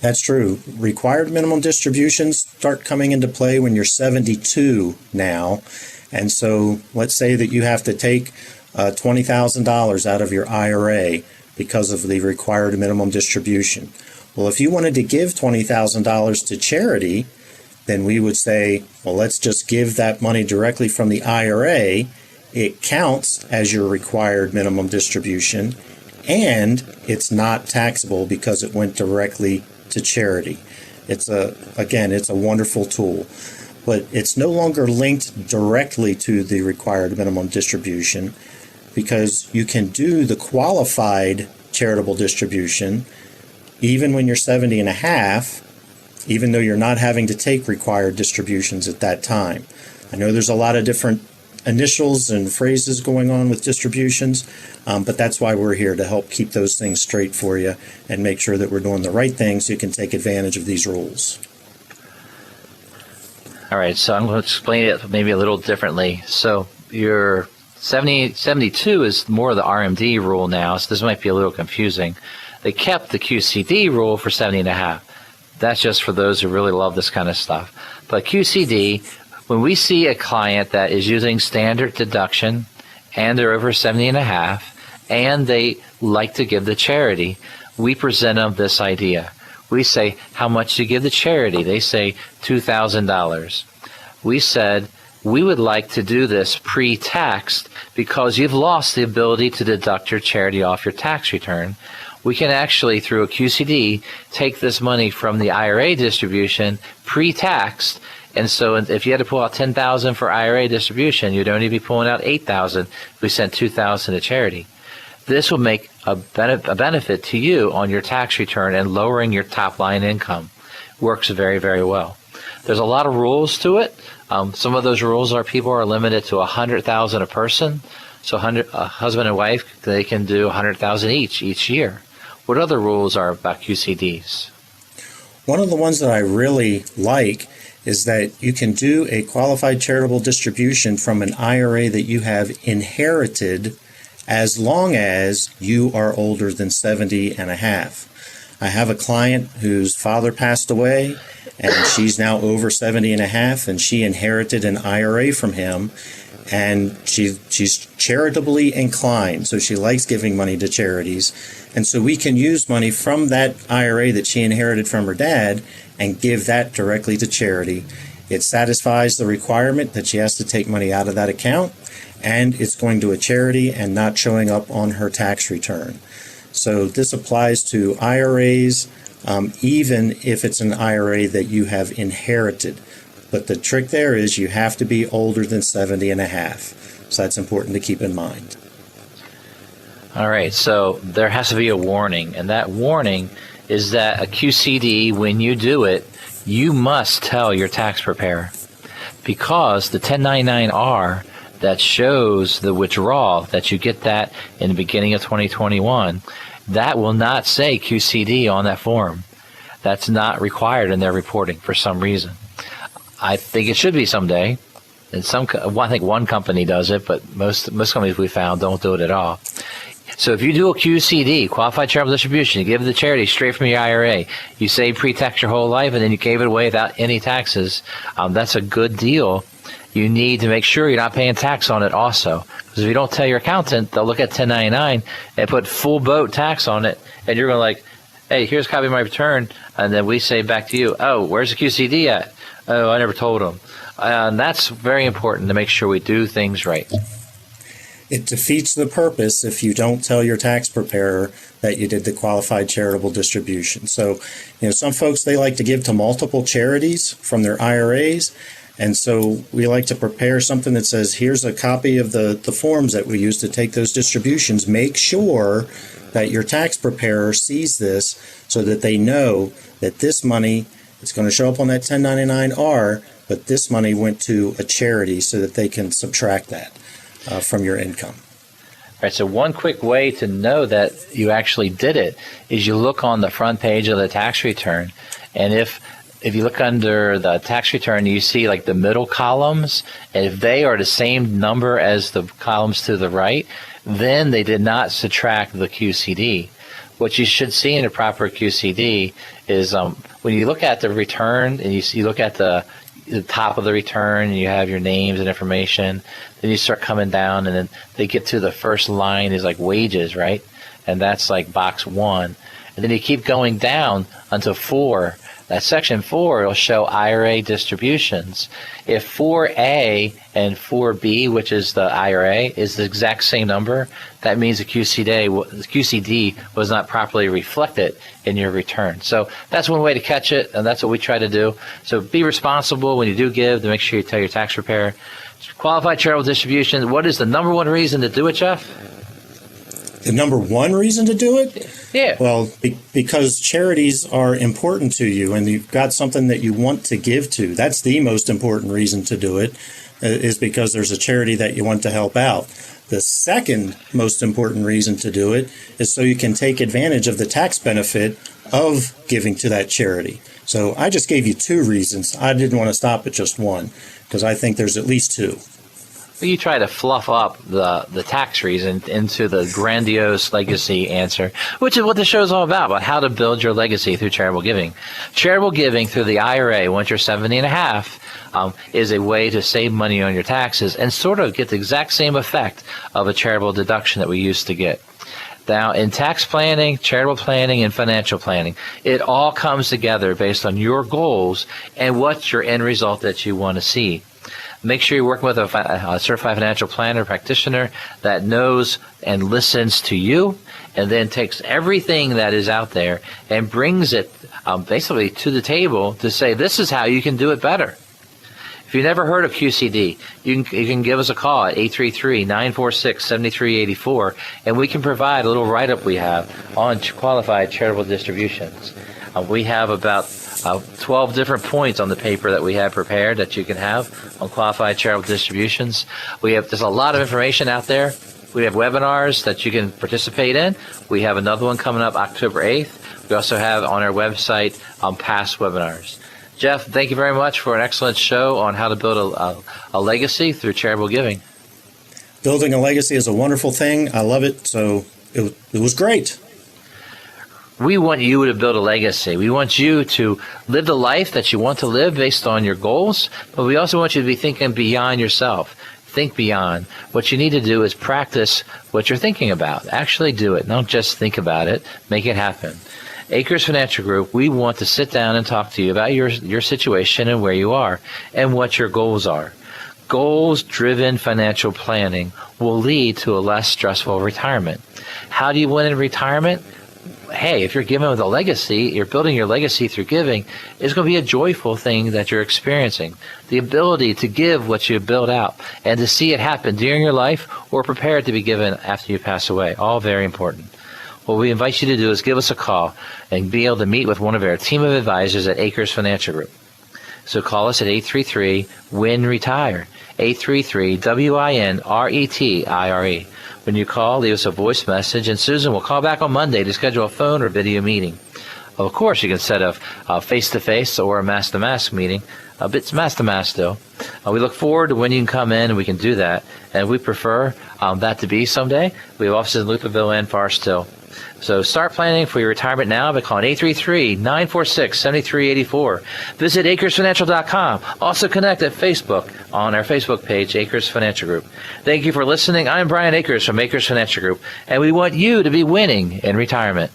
That's true. Required minimum distributions start coming into play when you're 72 now. And so let's say that you have to take $20,000 out of your IRA because of the required minimum distribution. Well, if you wanted to give $20,000 to charity, then we would say, well, let's just give that money directly from the IRA. It counts as your required minimum distribution, and it's not taxable because it went directly to charity. It's a wonderful tool, but it's no longer linked directly to the required minimum distribution, because you can do the qualified charitable distribution even when you're 70 and a half, even though you're not having to take required distributions at that time. I know there's a lot of different initials and phrases going on with distributions, but that's why we're here, to help keep those things straight for you and make sure that we're doing the right thing so you can take advantage of these rules. All right, so I'm going to explain it maybe a little differently. So your 72 is more of the RMD rule now, so this might be a little confusing. They kept the QCD rule for 70 and a half. That's just for those who really love this kind of stuff. But QCD, when we see a client that is using standard deduction and they're over 70 and a half and they like to give to charity, we present them this idea. We say, how much do you give to charity? They say $2,000. We said, we would like to do this pre-taxed because you've lost the ability to deduct your charity off your tax return. We can actually, through a QCD, take this money from the IRA distribution pre-taxed. And so if you had to pull out $10,000 for IRA distribution, you'd only be pulling out $8,000 if we sent $2,000 to charity. This will make a benefit to you on your tax return and lowering your top line income. Works very, very well. There's a lot of rules to it. Some of those rules are people are limited to $100,000 a person. So a husband and wife, they can do $100,000 each year. What other rules are about QCDs? One of the ones that I really like is that you can do a qualified charitable distribution from an IRA that you have inherited as long as you are older than 70 and a half. I have a client whose father passed away, and she's now over 70 and a half, and she inherited an IRA from him, and she's charitably inclined, so she likes giving money to charities. And so we can use money from that IRA that she inherited from her dad and give that directly to charity. It satisfies the requirement that she has to take money out of that account, and it's going to a charity and not showing up on her tax return. So this applies to IRAs, even if it's an IRA that you have inherited. But the trick there is you have to be older than 70 and a half. So that's important to keep in mind. All right, so there has to be a warning, and that warning is that a QCD, when you do it, you must tell your tax preparer, because the 1099-R that shows the withdrawal, that you get that in the beginning of 2021, that will not say QCD on that form. That's not required in their reporting for some reason. I think it should be someday. And I think one company does it, but most companies we found don't do it at all. So if you do a QCD, qualified charitable distribution, you give it to charity straight from your IRA, you save pre-tax your whole life, and then you gave it away without any taxes, that's a good deal. You need to make sure you're not paying tax on it also. Because if you don't tell your accountant, they'll look at 1099 and put full boat tax on it, and you're going to like, hey, here's a copy of my return, and then we say back to you, oh, where's the QCD at? Oh, I never told them. And that's very important to make sure we do things right. It defeats the purpose if you don't tell your tax preparer that you did the qualified charitable distribution. So, some folks, they like to give to multiple charities from their IRAs. And so we like to prepare something that says, here's a copy of the forms that we use to take those distributions. Make sure that your tax preparer sees this so that they know that this money is going to show up on that 1099-R, but this money went to a charity so that they can subtract that from your income. All right, so one quick way to know that you actually did it is you look on the front page of the tax return, and if you look under the tax return, you see like the middle columns, and if they are the same number as the columns to the right, then they did not subtract the QCD. What you should see in a proper QCD is when you look at the return and you look at the top of the return and you have your names and information, then you start coming down and then they get to the first line is like wages, right? And that's like box 1. And then you keep going down until 4. That section 4 will show IRA distributions. If 4A and 4B, which is the IRA, is the exact same number, that means the QCD was not properly reflected in your return. So that's one way to catch it, and that's what we try to do. So be responsible when you do give to make sure you tell your tax preparer. Qualified charitable distribution, what is the number one reason to do it, Jeff? The number one reason to do it? Yeah. Well, because charities are important to you and you've got something that you want to give to. That's the most important reason to do it, is because there's a charity that you want to help out. The second most important reason to do it is so you can take advantage of the tax benefit of giving to that charity. So I just gave you 2 reasons. I didn't want to stop at just one because I think there's at least 2. You try to fluff up the tax reason into the grandiose legacy answer, which is what the show is all about how to build your legacy through charitable giving. Charitable giving through the IRA, once you're 70 and a half, is a way to save money on your taxes and sort of get the exact same effect of a charitable deduction that we used to get. Now, in tax planning, charitable planning, and financial planning, it all comes together based on your goals and what's your end result that you want to see. Make sure you're working with a certified financial planner practitioner that knows and listens to you and then takes everything that is out there and brings it basically to the table to say, this is how you can do it better. If you've never heard of QCD, you can give us a call at 833-946-7384, and we can provide a little write-up we have on qualified charitable distributions. We have about 12 different points on the paper that we have prepared that you can have on qualified charitable distributions. There's a lot of information out there. We have webinars that you can participate in. We have another one coming up October 8th. We also have on our website past webinars. Jeff, thank you very much for an excellent show on how to build a legacy through charitable giving. Building a legacy is a wonderful thing. I love it. So it was great. We want you to build a legacy. We want you to live the life that you want to live based on your goals, but we also want you to be thinking beyond yourself. Think beyond. What you need to do is practice what you're thinking about. Actually do it. Don't just think about it. Make it happen. Acres Financial Group, we want to sit down and talk to you about your situation and where you are and what your goals are. Goals-driven financial planning will lead to a less stressful retirement. How do you win in retirement? Hey, if you're giving with a legacy, you're building your legacy through giving, it's going to be a joyful thing that you're experiencing. The ability to give what you build out and to see it happen during your life or prepare it to be given after you pass away, all very important. What we invite you to do is give us a call and be able to meet with one of our team of advisors at Acres Financial Group. So call us at 833-WIN-RETIRE, 833-WIN-RETIRE. When you call, leave us a voice message, and Susan will call back on Monday to schedule a phone or video meeting. Of course, you can set a face-to-face or a mask-to-mask meeting. It's mask-to-mask still. We look forward to when you can come in and we can do that. And we prefer that to be someday. We have offices in Lutherville and Forest Hill. So start planning for your retirement now by calling 833-946-7384. Visit acresfinancial.com. Also connect at Facebook on our Facebook page, Acres Financial Group. Thank you for listening. I'm Brian Akers from Acres Financial Group, and we want you to be winning in retirement.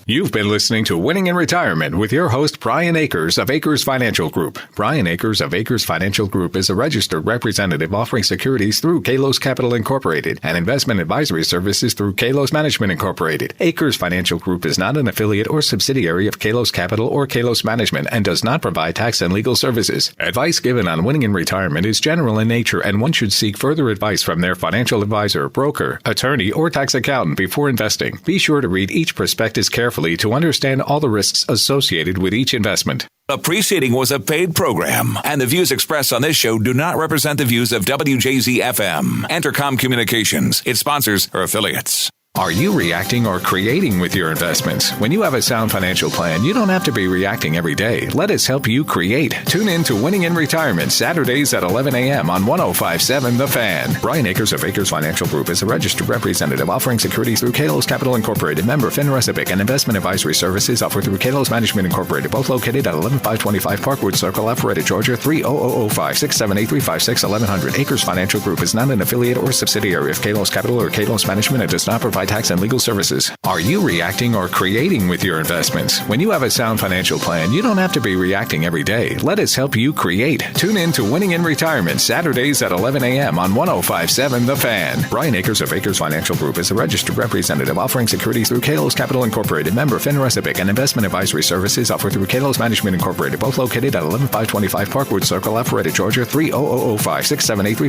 You've been listening to Winning in Retirement with your host, Brian Akers of Akers Financial Group. Brian Akers of Akers Financial Group is a registered representative offering securities through Kalos Capital Incorporated and investment advisory services through Kalos Management Incorporated. Akers Financial Group is not an affiliate or subsidiary of Kalos Capital or Kalos Management and does not provide tax and legal services. Advice given on Winning in Retirement is general in nature, and one should seek further advice from their financial advisor, broker, attorney, or tax accountant before investing. Be sure to read each prospectus carefully to understand all the risks associated with each investment. The preceding was a paid program, and the views expressed on this show do not represent the views of WJZ-FM, Entercom Communications, its sponsors, or affiliates. Are you reacting or creating with your investments? When you have a sound financial plan, you don't have to be reacting every day. Let us help you create. Tune in to Winning in Retirement, Saturdays at 11 a.m. on 105.7 The Fan. Brian Akers of Akers Financial Group is a registered representative offering securities through Kalos Capital Incorporated, member FINRA SIPC, and investment advisory services offered through Kalos Management Incorporated, both located at 11525 Parkwood Circle, Alpharetta, Georgia, 30005 678-356-1100. Akers Financial Group is not an affiliate or subsidiary of Kalos Capital or Kalos Management and does not provide tax and legal services. Are you reacting or creating with your investments? When you have a sound financial plan, you don't have to be reacting every day. Let us help you create. Tune in to Winning in Retirement, Saturdays at 11 a.m. on 105.7 The Fan. Brian Akers of Akers Financial Group is a registered representative offering securities through Kalos Capital Incorporated, member FINRA SIPC, and investment advisory services offered through Kalos Management Incorporated, both located at 11525 Parkwood Circle, Alpharetta, Georgia, 30005 678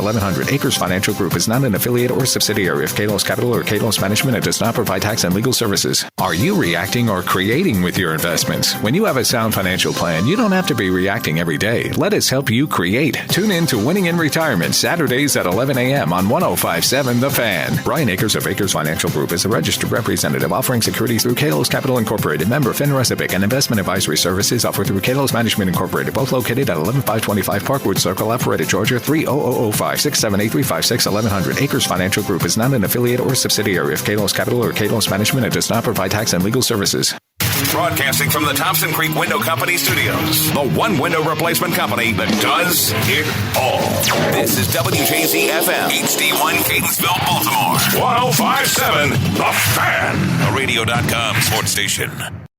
1100. Akers Financial Group is not an affiliate or subsidiary of Kalos Capital or Kalos Management and does not provide tax and legal services. Are you reacting or creating with your investments? When you have a sound financial plan, you don't have to be reacting every day. Let us help you create. Tune in to Winning in Retirement, Saturdays at 11 a.m. on 105.7 The Fan. Brian Akers of Akers Financial Group is a registered representative offering securities through Kalos Capital Incorporated, member FINRA SIPC, and investment advisory services offered through Kalos Management Incorporated, both located at 11525 Parkwood Circle, Alpharetta, Georgia, 30005 678 1100. Akers Financial Group is not an affiliate or subsidiary of Kalos Capital or Kalos Management and does not provide tax and legal services. Broadcasting from the Thompson Creek Window Company studios, the one window replacement company that does it all. This is WJZ-FM, HD1 Catonsville, Baltimore. 105.7 The Fan, a radio.com sports station.